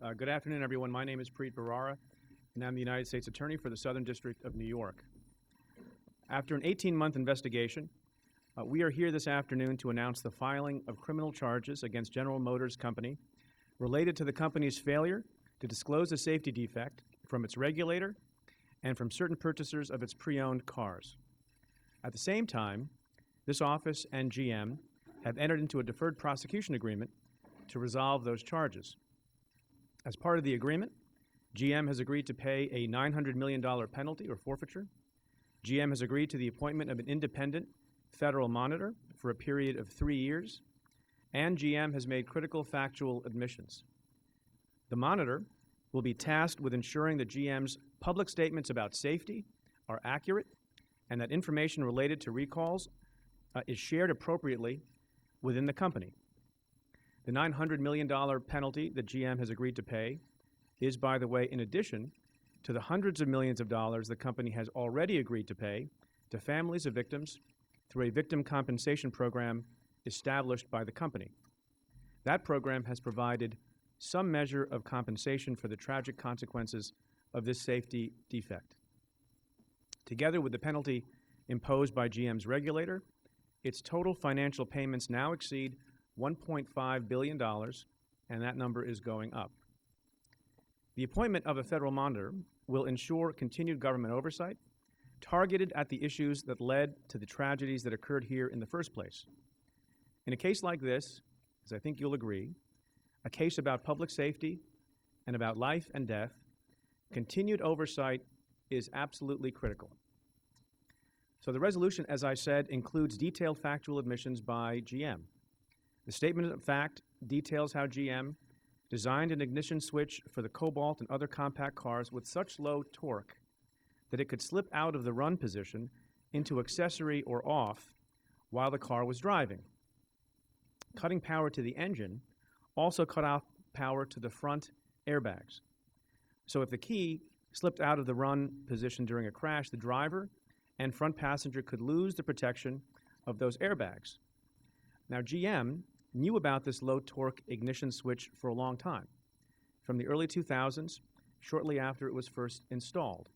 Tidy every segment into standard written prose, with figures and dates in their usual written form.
Good afternoon, everyone. My name is Preet Bharara, and I'm the United States Attorney for the Southern District of New York. After an 18-month investigation, we are here this afternoon to announce the filing of criminal charges against General Motors Company related to the company's failure to disclose a safety defect from its regulator and from certain purchasers of its pre-owned cars. At the same time, this office and GM have entered into a deferred prosecution agreement to resolve those charges. As part of the agreement, GM has agreed to pay a $900 million penalty or forfeiture. GM has agreed to the appointment of an independent federal monitor for a period of 3 years, and GM has made critical factual admissions. The monitor will be tasked with ensuring that GM's public statements about safety are accurate and that information related to recalls is shared appropriately within the company. The $900 million penalty that GM has agreed to pay is, by the way, in addition to the hundreds of millions of dollars the company has already agreed to pay to families of victims through a victim compensation program established by the company. That program has provided some measure of compensation for the tragic consequences of this safety defect. Together with the penalty imposed by GM's regulator, its total financial payments now exceed $1.5 billion, and that number is going up. The appointment of a federal monitor will ensure continued government oversight targeted at the issues that led to the tragedies that occurred here in the first place. In a case like this, as I think you'll agree, a case about public safety and about life and death, continued oversight is absolutely critical. So the resolution, as I said, includes detailed factual admissions by GM. The statement of fact details how GM designed an ignition switch for the Cobalt and other compact cars with such low torque that it could slip out of the run position into accessory or off while the car was driving. Cutting power to the engine also cut off power to the front airbags. So if the key slipped out of the run position during a crash, the driver and front passenger could lose the protection of those airbags. Now, GM knew about this low torque ignition switch for a long time, from the early 2000s, shortly after it was first installed.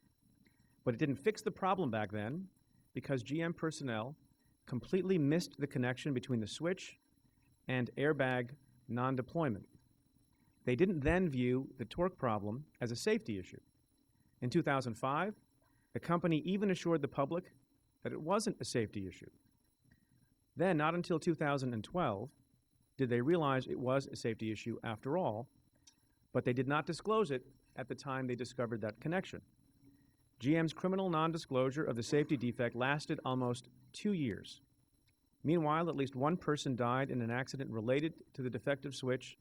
But it didn't fix the problem back then because GM personnel completely missed the connection between the switch and airbag non-deployment. They didn't then view the torque problem as a safety issue. In 2005, the company even assured the public that it wasn't a safety issue. Then, not until 2012, did they realize it was a safety issue after all, but they did not disclose it at the time they discovered that connection. GM's criminal non-disclosure of the safety defect lasted almost 2 years. Meanwhile, at least one person died in an accident related to the defective switch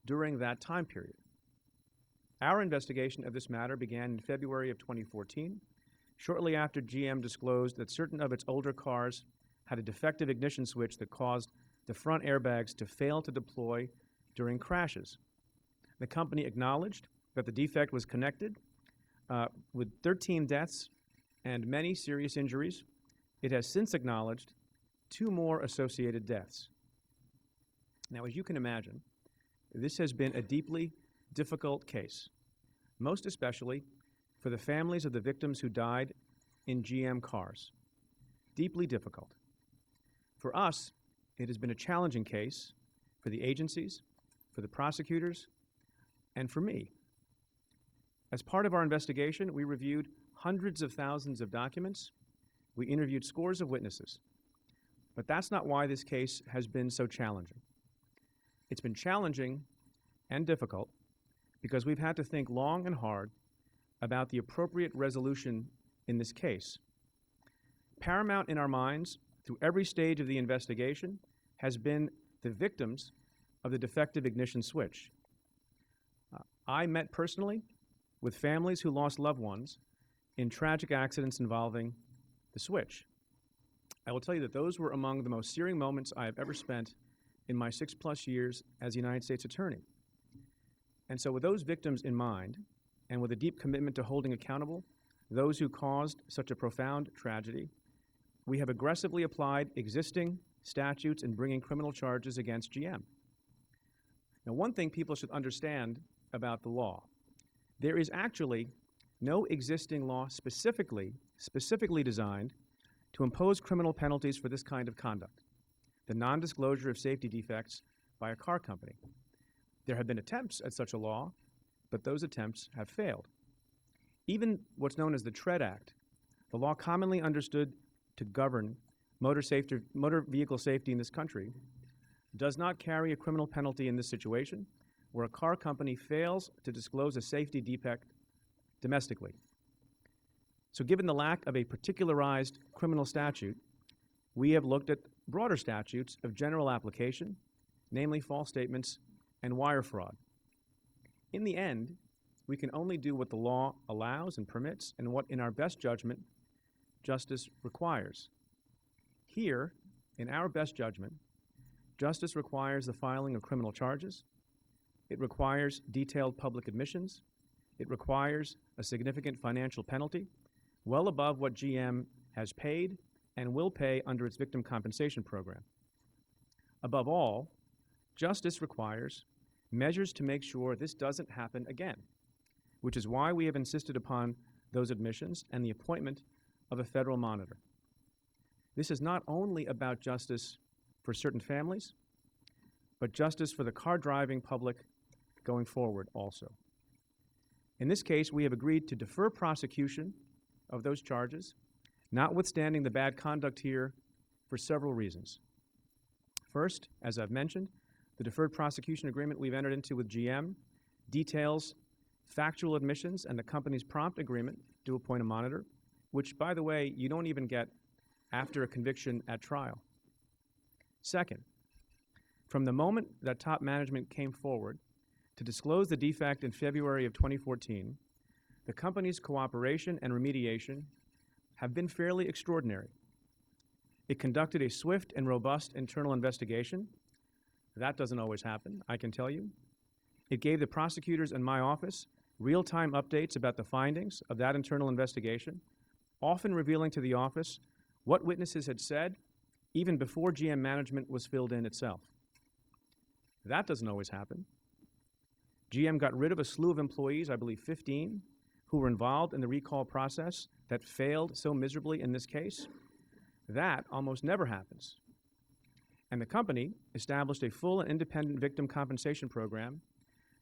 during that time period. Our investigation of this matter began in February of 2014, shortly after GM disclosed that certain of its older cars had a defective ignition switch that caused the front airbags to fail to deploy during crashes. The company acknowledged that the defect was connected with 13 deaths and many serious injuries. It has since acknowledged 2 more associated deaths. Now, as you can imagine, this has been a deeply difficult case, most especially for the families of the victims who died in GM cars. Deeply difficult. For us, it has been a challenging case for the agencies, for the prosecutors, and for me. As part of our investigation, we reviewed hundreds of thousands of documents. We interviewed scores of witnesses. But that's not why this case has been so challenging. It's been challenging and difficult because we've had to think long and hard about the appropriate resolution in this case. Paramount in our minds, through every stage of the investigation, has been the victims of the defective ignition switch. I met personally with families who lost loved ones in tragic accidents involving the switch. I will tell you that those were among the most searing moments I have ever spent in my 6+ years as a United States Attorney. And so with those victims in mind, and with a deep commitment to holding accountable those who caused such a profound tragedy, we have aggressively applied existing statutes in bringing criminal charges against GM. Now, one thing people should understand about the law. There is actually no existing law specifically designed to impose criminal penalties for this kind of conduct, the non-disclosure of safety defects by a car company. There have been attempts at such a law, but those attempts have failed. Even what's known as the TREAD Act, the law commonly understood to govern motor vehicle safety in this country, does not carry a criminal penalty in this situation where a car company fails to disclose a safety defect domestically. So given the lack of a particularized criminal statute, we have looked at broader statutes of general application, namely false statements and wire fraud. In the end, we can only do what the law allows and permits and what, in our best judgment, justice requires. Here, in our best judgment, justice requires the filing of criminal charges. It requires detailed public admissions. It requires a significant financial penalty, well above what GM has paid and will pay under its victim compensation program. Above all, justice requires measures to make sure this doesn't happen again, which is why we have insisted upon those admissions and the appointment of a federal monitor. This is not only about justice for certain families, but justice for the car-driving public going forward also. In this case, we have agreed to defer prosecution of those charges, notwithstanding the bad conduct here, for several reasons. First, as I've mentioned, the deferred prosecution agreement we've entered into with GM details factual admissions and the company's prompt agreement to appoint a monitor, which, by the way, you don't even get after a conviction at trial. Second, from the moment that top management came forward to disclose the defect in February of 2014, the company's cooperation and remediation have been fairly extraordinary. It conducted a swift and robust internal investigation. That doesn't always happen, I can tell you. It gave the prosecutors in my office real-time updates about the findings of that internal investigation, often revealing to the office what witnesses had said even before GM management was filled in itself. That doesn't always happen. GM got rid of a slew of employees, I believe 15, who were involved in the recall process that failed so miserably in this case. That almost never happens. And the company established a full and independent victim compensation program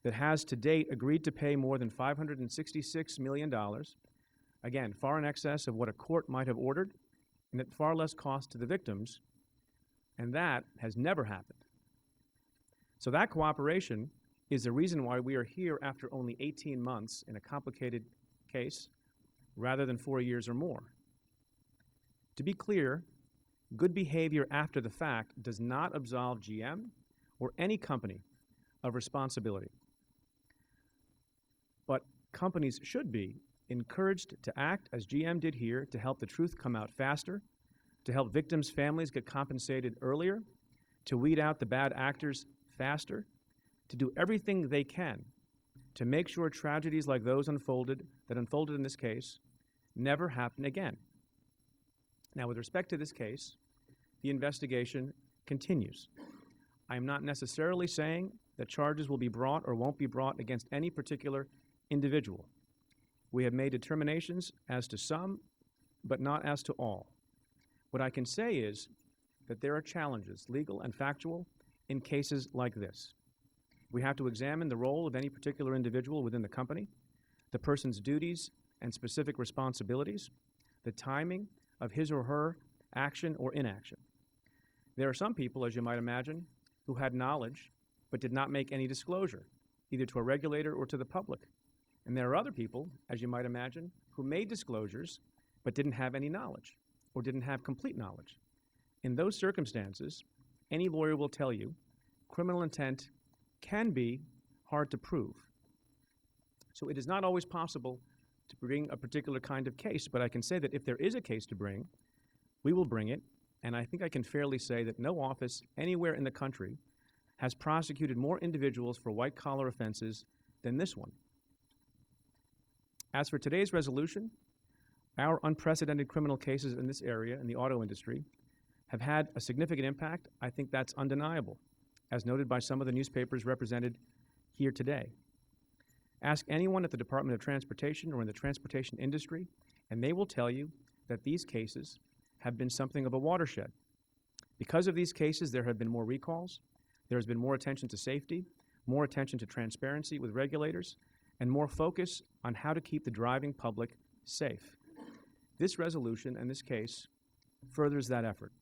that has to date agreed to pay more than $566 million, again, far in excess of what a court might have ordered, and at far less cost to the victims, and that has never happened. So that cooperation is the reason why we are here after only 18 months in a complicated case, rather than 4 years or more. To be clear, good behavior after the fact does not absolve GM or any company of responsibility. But companies should be encouraged to act as GM did here to help the truth come out faster, to help victims' families get compensated earlier, to weed out the bad actors faster, to do everything they can to make sure tragedies like those that unfolded in this case never happen again. Now, with respect to this case, the investigation continues. I am not necessarily saying that charges will be brought or won't be brought against any particular individual. We have made determinations as to some, but not as to all. What I can say is that there are challenges, legal and factual, in cases like this. We have to examine the role of any particular individual within the company, the person's duties and specific responsibilities, the timing of his or her action or inaction. There are some people, as you might imagine, who had knowledge but did not make any disclosure, either to a regulator or to the public. And there are other people, as you might imagine, who made disclosures but didn't have any knowledge or didn't have complete knowledge. In those circumstances, any lawyer will tell you criminal intent can be hard to prove. So it is not always possible to bring a particular kind of case, but I can say that if there is a case to bring, we will bring it, and I think I can fairly say that no office anywhere in the country has prosecuted more individuals for white-collar offenses than this one. As for today's resolution, our unprecedented criminal cases in this area, in the auto industry, have had a significant impact. I think that's undeniable, as noted by some of the newspapers represented here today. Ask anyone at the Department of Transportation or in the transportation industry, and they will tell you that these cases have been something of a watershed. Because of these cases, there have been more recalls, there has been more attention to safety, more attention to transparency with regulators, and more focus on how to keep the driving public safe. This resolution and this case furthers that effort.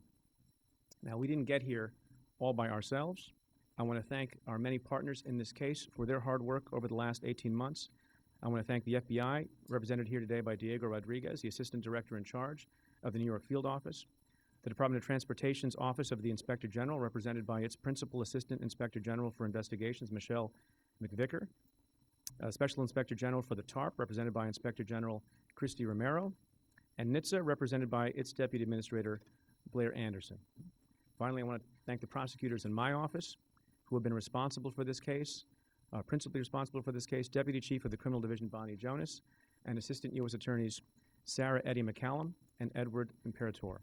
Now, we didn't get here all by ourselves. I want to thank our many partners in this case for their hard work over the last 18 months. I want to thank the FBI, represented here today by Diego Rodriguez, the Assistant Director in charge of the New York Field Office, the Department of Transportation's Office of the Inspector General, represented by its Principal Assistant Inspector General for Investigations, Michelle McVicker, Special Inspector General for the TARP, represented by Inspector General Christy Romero, and NHTSA, represented by its Deputy Administrator, Blair Anderson. Finally, I want to thank the prosecutors in my office who have been responsible for this case, principally responsible for this case, Deputy Chief of the Criminal Division, Bonnie Jonas, and Assistant U.S. Attorneys Sarah Eddy McCallum and Edward Imperator.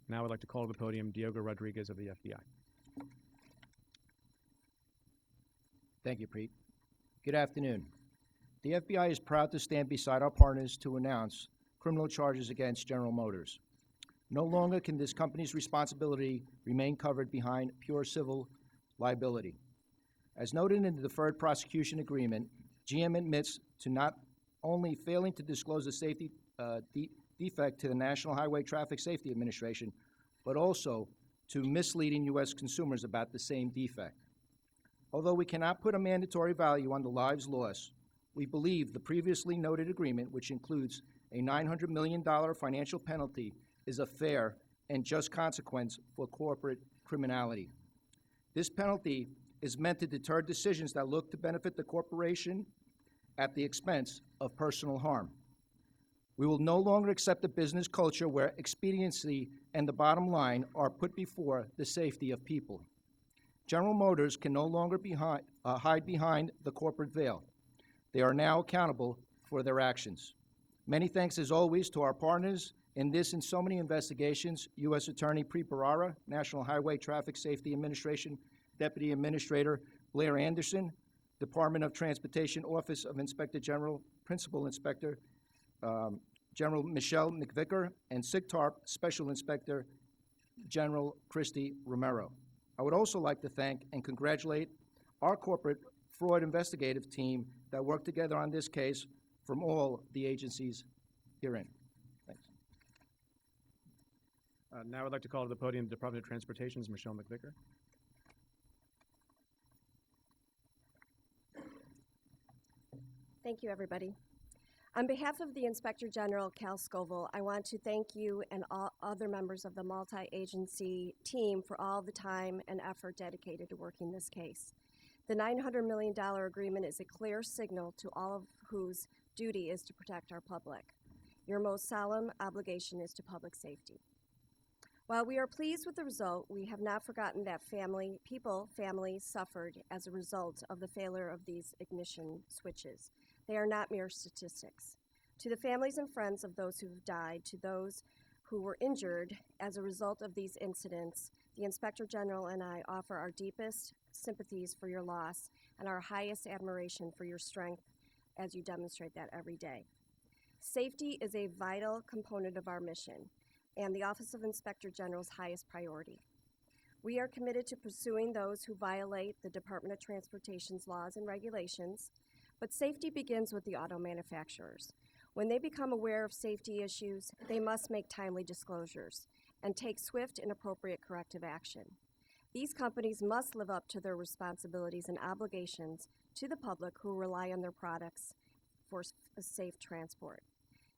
Now I'd like to call to the podium Diego Rodriguez of the FBI. Thank you, Preet. Good afternoon. The FBI is proud to stand beside our partners to announce criminal charges against General Motors. No longer can this company's responsibility remain covered behind pure civil liability. As noted in the deferred prosecution agreement, GM admits to not only failing to disclose a safety defect to the National Highway Traffic Safety Administration, but also to misleading U.S. consumers about the same defect. Although we cannot put a mandatory value on the lives lost, we believe the previously noted agreement, which includes a $900 million financial penalty, is a fair and just consequence for corporate criminality. This penalty is meant to deter decisions that look to benefit the corporation at the expense of personal harm. We will no longer accept a business culture where expediency and the bottom line are put before the safety of people. General Motors can no longer hide behind the corporate veil. They are now accountable for their actions. Many thanks, as always, to our partners in this and so many investigations: U.S. Attorney Preet Bharara, National Highway Traffic Safety Administration Deputy Administrator Blair Anderson, Department of Transportation Office of Inspector General, Principal Inspector General Michelle McVicker, and SIGTARP Special Inspector General Christy Romero. I would also like to thank and congratulate our corporate fraud investigative team that worked together on this case from all the agencies herein. Thanks. Now I'd like to call to the podium the Department of Transportation's Michelle McVicker. Thank you, everybody. On behalf of the Inspector General, Cal Scoville, I want to thank you and all other members of the multi-agency team for all the time and effort dedicated to working this case. The $900 million agreement is a clear signal to all of whose duty is to protect our public. Your most solemn obligation is to public safety. While we are pleased with the result, we have not forgotten that families suffered as a result of the failure of these ignition switches. They are not mere statistics. To the families and friends of those who have died, to those who were injured as a result of these incidents, the Inspector General and I offer our deepest sympathies for your loss and our highest admiration for your strength as you demonstrate that every day. Safety is a vital component of our mission and the Office of Inspector General's highest priority. We are committed to pursuing those who violate the Department of Transportation's laws and regulations, but safety begins with the auto manufacturers. When they become aware of safety issues, they must make timely disclosures and take swift and appropriate corrective action. These companies must live up to their responsibilities and obligations to the public who rely on their products for safe transport.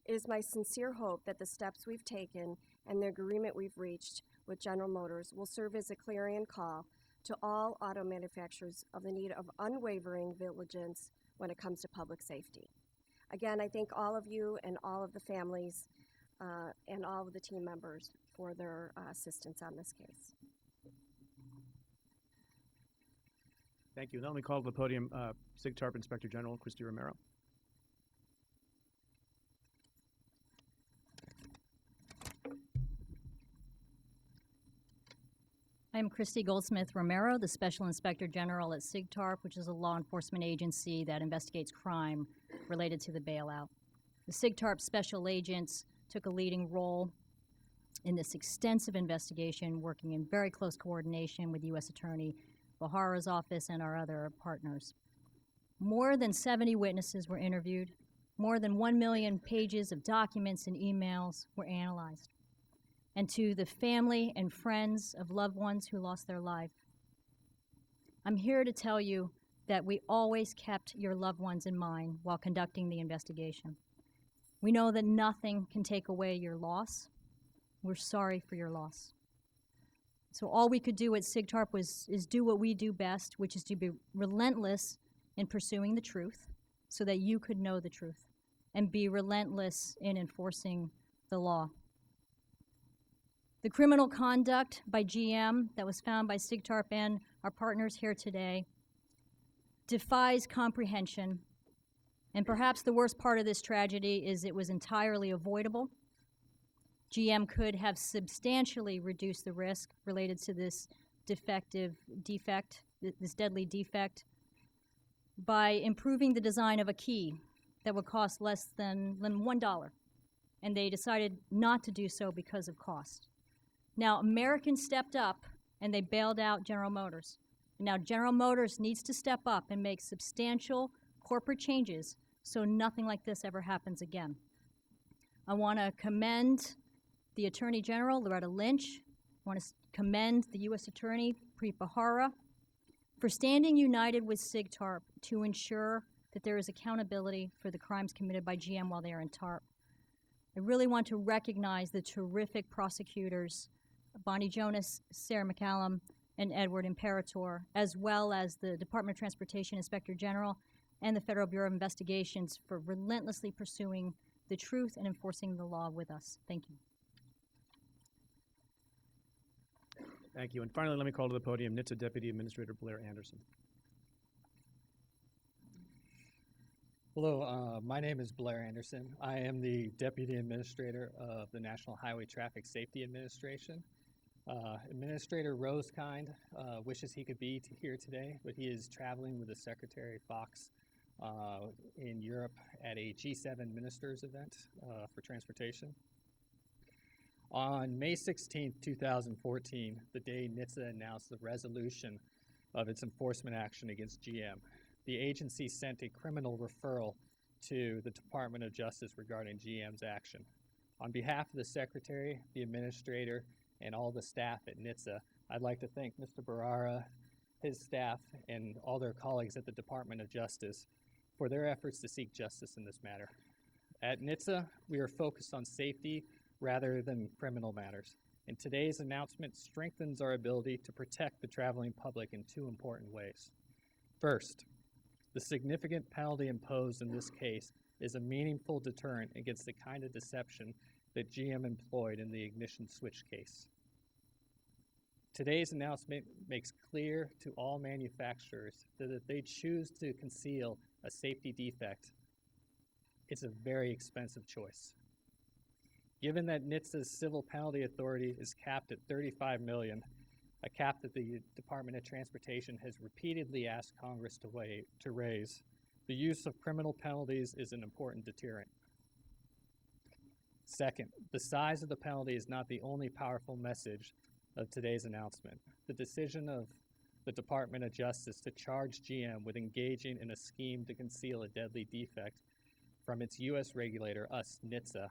It is my sincere hope that the steps we've taken and the agreement we've reached with General Motors will serve as a clarion call to all auto manufacturers of the need of unwavering vigilance when it comes to public safety. Again, I thank all of you and all of the families and all of the team members for their assistance on this case. Thank you. Now let me call to the podium SIGTARP Inspector General Christy Romero. I'm Christy Goldsmith Romero, the Special Inspector General at SIGTARP, which is a law enforcement agency that investigates crime related to the bailout. The SIGTARP special agents took a leading role in this extensive investigation, working in very close coordination with U.S. Attorney Bahara's office and our other partners. More than 70 witnesses were interviewed. More than 1 million pages of documents and emails were analyzed. And to the family and friends of loved ones who lost their life, I'm here to tell you that we always kept your loved ones in mind while conducting the investigation. We know that nothing can take away your loss. We're sorry for your loss. So all we could do at SIGTARP is do what we do best, which is to be relentless in pursuing the truth so that you could know the truth, and be relentless in enforcing the law. The criminal conduct by GM that was found by SIGTARP and our partners here today defies comprehension. And perhaps the worst part of this tragedy is it was entirely avoidable. GM could have substantially reduced the risk related to this this deadly defect, by improving the design of a key that would cost less than $1. And they decided not to do so because of cost. Now, Americans stepped up and they bailed out General Motors. Now, General Motors needs to step up and make substantial corporate changes so nothing like this ever happens again. I want to commend the Attorney General, Loretta Lynch. I want to commend the U.S. Attorney, Preet Bharara, for standing united with SIGTARP to ensure that there is accountability for the crimes committed by GM while they are in TARP. I really want to recognize the terrific prosecutors, Bonnie Jonas, Sarah McCallum, and Edward Imperator, as well as the Department of Transportation Inspector General and the Federal Bureau of Investigations for relentlessly pursuing the truth and enforcing the law with us. Thank you. Thank you. And finally, let me call to the podium NHTSA Deputy Administrator Blair Anderson. Hello, my name is Blair Anderson. I am the Deputy Administrator of the National Highway Traffic Safety Administration. Administrator Rosekind wishes he could be here today, but he is traveling with the Secretary Fox in Europe at a G7 ministers event for transportation. On May 16, 2014, the day NHTSA announced the resolution of its enforcement action against GM, the agency sent a criminal referral to the Department of Justice regarding GM's action. On behalf of the Secretary, the Administrator, and all the staff at NHTSA, I'd like to thank Mr. Bharara, his staff, and all their colleagues at the Department of Justice for their efforts to seek justice in this matter. At NHTSA, we are focused on safety rather than criminal matters, and today's announcement strengthens our ability to protect the traveling public in two important ways. First, the significant penalty imposed in this case is a meaningful deterrent against the kind of deception that GM employed in the ignition switch case. Today's announcement makes clear to all manufacturers that if they choose to conceal a safety defect, it's a very expensive choice. Given that NHTSA's civil penalty authority is capped at $35 million, a cap that the Department of Transportation has repeatedly asked Congress to raise, the use of criminal penalties is an important deterrent. Second, the size of the penalty is not the only powerful message of today's announcement. The decision of the Department of Justice to charge GM with engaging in a scheme to conceal a deadly defect from its U.S. regulator, us, NHTSA,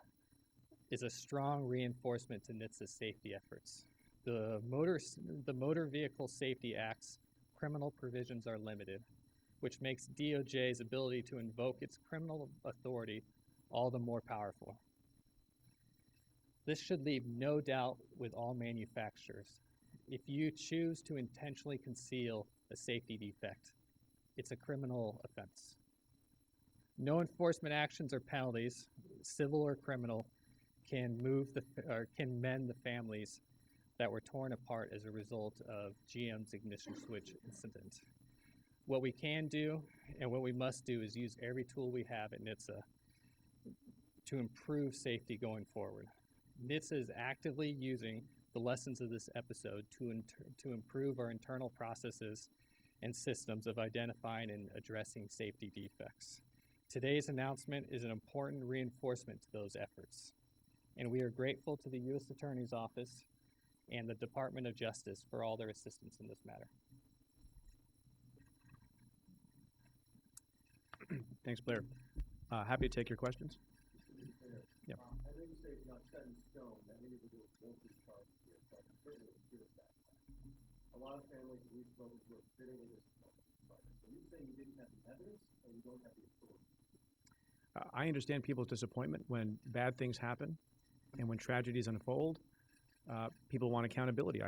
is a strong reinforcement to NHTSA's safety efforts. The Motor Vehicle Safety Act's criminal provisions are limited, which makes DOJ's ability to invoke its criminal authority all the more powerful. This should leave no doubt with all manufacturers. If you choose to intentionally conceal a safety defect, it's a criminal offense. No enforcement actions or penalties, civil or criminal, can mend the families that were torn apart as a result of GM's ignition switch incident. What we can do and what we must do is use every tool we have at NHTSA to improve safety going forward. NHTSA is actively using the lessons of this episode to improve our internal processes and systems of identifying and addressing safety defects. Today's announcement is an important reinforcement to those efforts, and we are grateful to the U.S. Attorney's Office and the Department of Justice for all their assistance in this matter. Thanks, Blair. Happy to take your questions. Yeah. I know you say it's not set in stone that individuals won't be charged here, but certainly it's here that. A lot of families that we've spoken to are sitting in this project. So you say you didn't have the evidence and you don't have the authority? I understand people's disappointment when bad things happen and when tragedies unfold. People want accountability.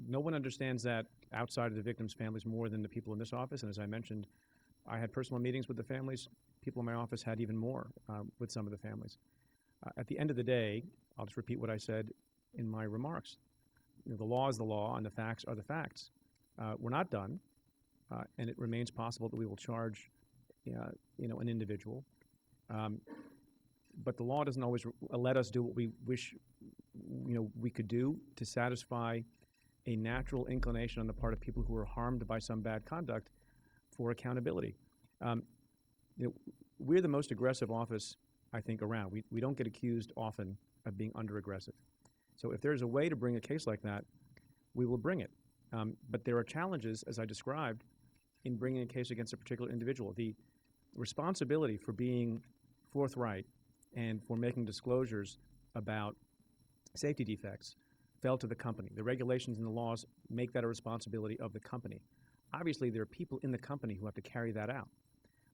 No one understands that outside of the victims' families more than the people in this office. And as I mentioned, I had personal meetings with the families. People in my office had even more with some of the families. At the end of the day, I'll just repeat what I said in my remarks. You know, the law is the law, and the facts are the facts. We're not done, and it remains possible that we will charge, an individual. But the law doesn't always let us do what we wish, we could do to satisfy a natural inclination on the part of people who are harmed by some bad conduct for accountability. We're the most aggressive office, I think, around. We don't get accused often of being under-aggressive. So if there's a way to bring a case like that, we will bring it. But there are challenges, as I described, in bringing a case against a particular individual. The responsibility for being forthright and for making disclosures about safety defects fell to the company. The regulations and the laws make that a responsibility of the company. Obviously, there are people in the company who have to carry that out.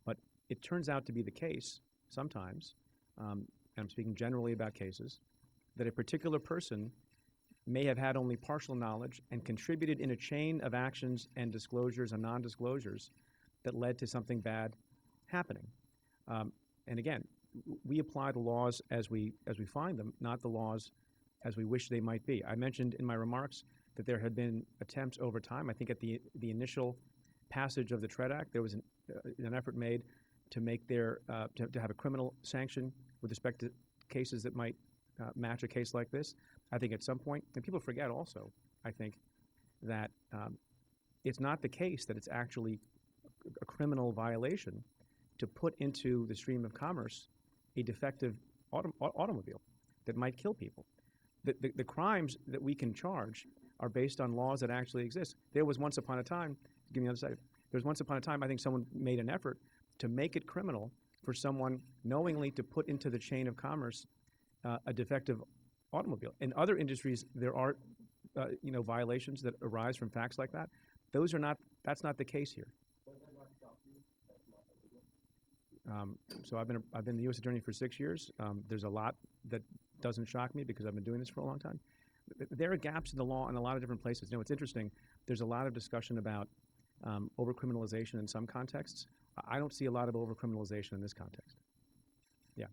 But it turns out to be the case sometimes, and I'm speaking generally about cases, that a particular person may have had only partial knowledge and contributed in a chain of actions and disclosures and non-disclosures that led to something bad happening. And again, we apply the laws as we find them, not the laws as we wish they might be. I mentioned in my remarks that there had been attempts over time. I think at the initial passage of the TREAD Act, there was an effort made to make to have a criminal sanction with respect to cases that might match a case like this. I think at some point, and people forget also, I think, that it's not the case that it's actually a criminal violation to put into the stream of commerce a defective automobile that might kill people. The crimes that we can charge are based on laws that actually exist. There was once upon a time, give me another second, there was once upon a time, I think someone made an effort to make it criminal for someone knowingly to put into the chain of commerce a defective automobile. In other industries, there are, violations that arise from facts like that. That's not the case here. So I've been the U.S. Attorney for 6 years. There's a lot that doesn't shock me because I've been doing this for a long time. There are gaps in the law in a lot of different places. It's interesting. There's a lot of discussion about overcriminalization in some contexts. I don't see a lot of overcriminalization in this context. Yeah.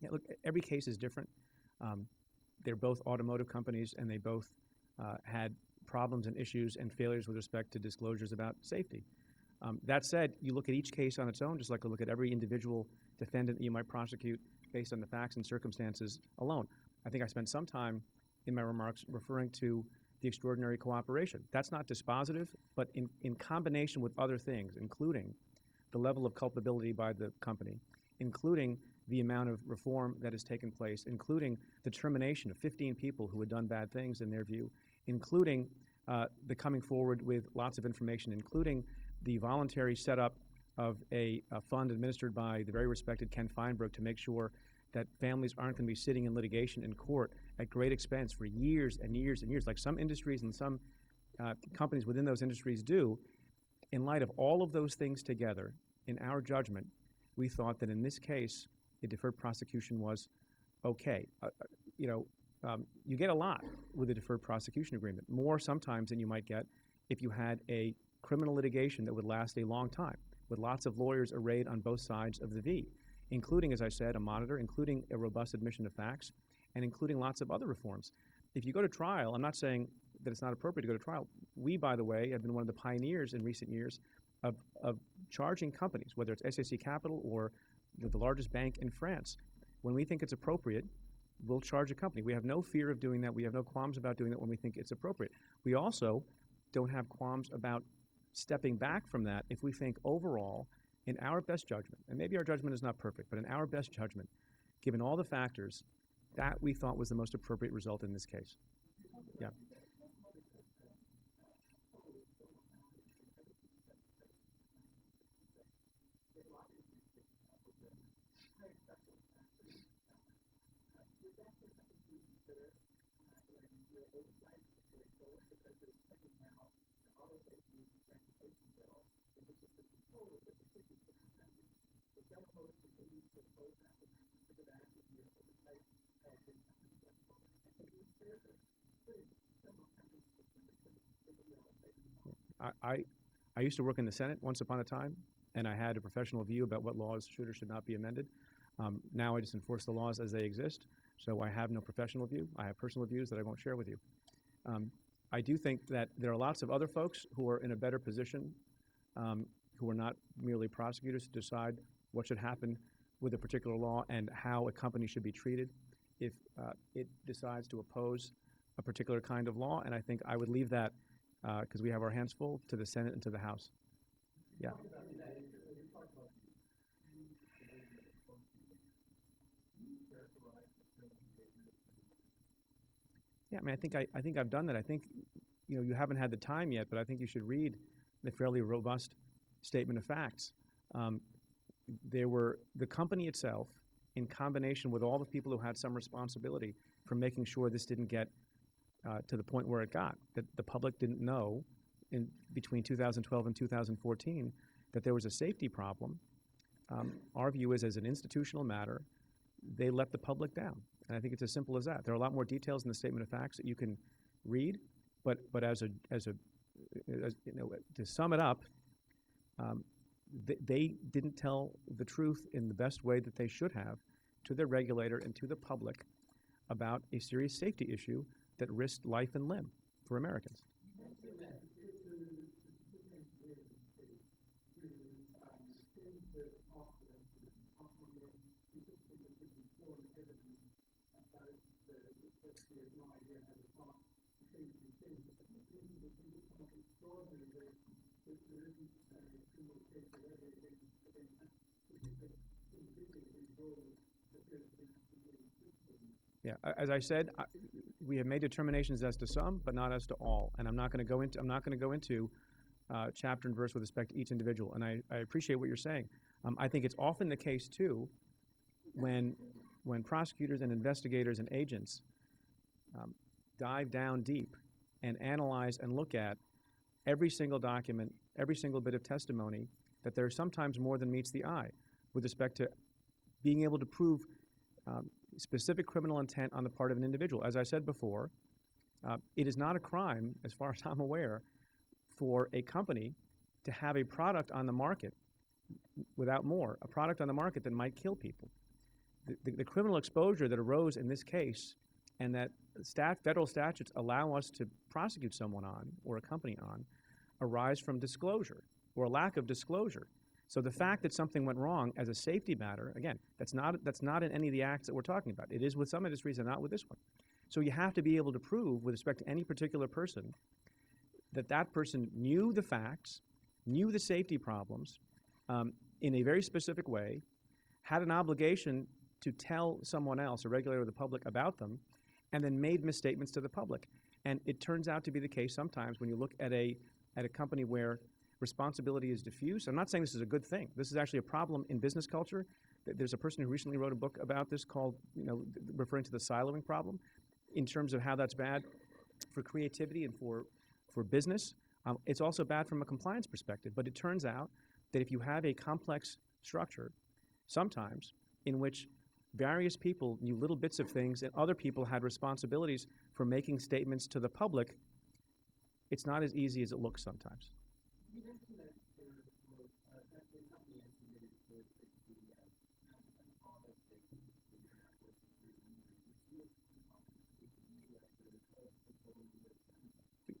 Yeah, look, every case is different. They're both automotive companies, and they both had problems and issues and failures with respect to disclosures about safety. That said, you look at each case on its own, just like you look at every individual defendant that you might prosecute based on the facts and circumstances alone. I think I spent some time in my remarks referring to the extraordinary cooperation. That's not dispositive, but in combination with other things, including the level of culpability by the company, including the amount of reform that has taken place, including the termination of 15 people who had done bad things in their view, including the coming forward with lots of information, including the voluntary setup of a fund administered by the very respected Ken Feinberg to make sure that families aren't going to be sitting in litigation in court at great expense for years and years and years, like some industries and some companies within those industries do. In light of all of those things together, in our judgment, we thought that in this case, a deferred prosecution was okay. You get a lot with a deferred prosecution agreement, more sometimes than you might get if you had a criminal litigation that would last a long time, with lots of lawyers arrayed on both sides of the V, including, as I said, a monitor, including a robust admission of facts, and including lots of other reforms. If you go to trial, I'm not saying that it's not appropriate to go to trial. We, by the way, have been one of the pioneers in recent years of charging companies, whether it's SAC Capital or the largest bank in France. When we think it's appropriate, we'll charge a company. We have no fear of doing that. We have no qualms about doing that when we think it's appropriate. We also don't have qualms about stepping back from that if we think overall, in our best judgment, and maybe our judgment is not perfect, but in our best judgment, given all the factors, that we thought was the most appropriate result in this case. Yeah. I used to work in the Senate once upon a time, and I had a professional view about what laws should or should not be amended. Now I just enforce the laws as they exist, so I have no professional view. I have personal views that I won't share with you. I do think that there are lots of other folks who are in a better position, who are not merely prosecutors, to decide what should happen with a particular law and how a company should be treated if it decides to oppose a particular kind of law. And I think I would leave that, because we have our hands full, to the Senate and to the House. Yeah. Yeah, I mean, I think I've done that. I think, you haven't had the time yet, but I think you should read the fairly robust statement of facts. The company itself, in combination with all the people who had some responsibility for making sure this didn't get to the point where it got, that the public didn't know between 2012 and 2014 that there was a safety problem. Our view is, as an institutional matter, they let the public down. And I think it's as simple as that. There are a lot more details in the statement of facts that you can read, but to sum it up, they didn't tell the truth in the best way that they should have to their regulator and to the public about a serious safety issue that risked life and limb for Americans. Yeah, as I said, we have made determinations as to some, but not as to all. And I'm not going to go into chapter and verse with respect to each individual. And I appreciate what you're saying. I think it's often the case too, when prosecutors and investigators and agents dive down deep and analyze and look at every single document, every single bit of testimony, that there's sometimes more than meets the eye with respect to being able to prove specific criminal intent on the part of an individual. As I said before, it is not a crime, as far as I'm aware, for a company to have a product on the market without more, a product on the market that might kill people. The criminal exposure that arose in this case, and that federal statutes allow us to prosecute someone on, or a company on, arise from disclosure or lack of disclosure. So the fact that something went wrong as a safety matter, again, that's not in any of the acts that we're talking about. It is with some industries and not with this one. So you have to be able to prove, with respect to any particular person, that that person knew the facts, knew the safety problems in a very specific way, had an obligation to tell someone else, a regulator of the public, about them, and then made misstatements to the public. And it turns out to be the case sometimes when you look at a company where responsibility is diffuse. I'm not saying this is a good thing. This is actually a problem in business culture. There's a person who recently wrote a book about this called, referring to the siloing problem, in terms of how that's bad for creativity and for business. It's also bad from a compliance perspective. But it turns out that if you have a complex structure, sometimes, in which various people knew little bits of things and other people had responsibilities for making statements to the public, it's not as easy as it looks sometimes.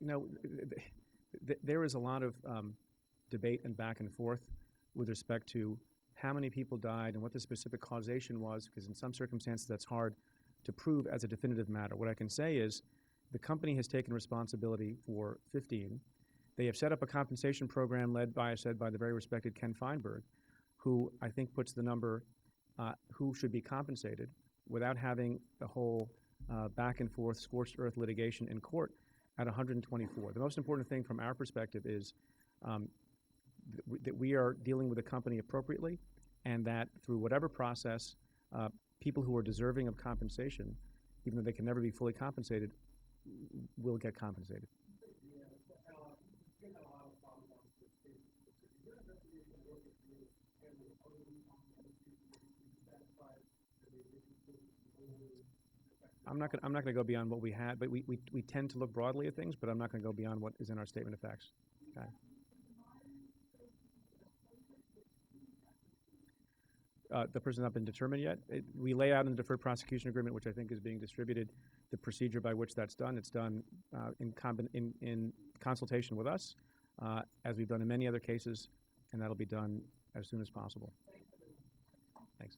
You know, there is a lot of debate and back and forth with respect to how many people died and what the specific causation was, because in some circumstances that's hard to prove as a definitive matter. What I can say is the company has taken responsibility for 15. They have set up a compensation program led by, I said, by the very respected Ken Feinberg, who I think puts the number who should be compensated without having the whole back and forth scorched earth litigation in court at 124. The most important thing from our perspective is that we are dealing with the company appropriately, and that through whatever process, people who are deserving of compensation, even though they can never be fully compensated, will get compensated. I'm not going to go beyond what we had, but we tend to look broadly at things, but I'm not going to go beyond what is in our statement of facts. Okay. The person has not been determined yet. We lay out in the deferred prosecution agreement, which I think is being distributed, the procedure by which that's done. It's done in consultation with us, as we've done in many other cases, and that'll be done as soon as possible. Thanks.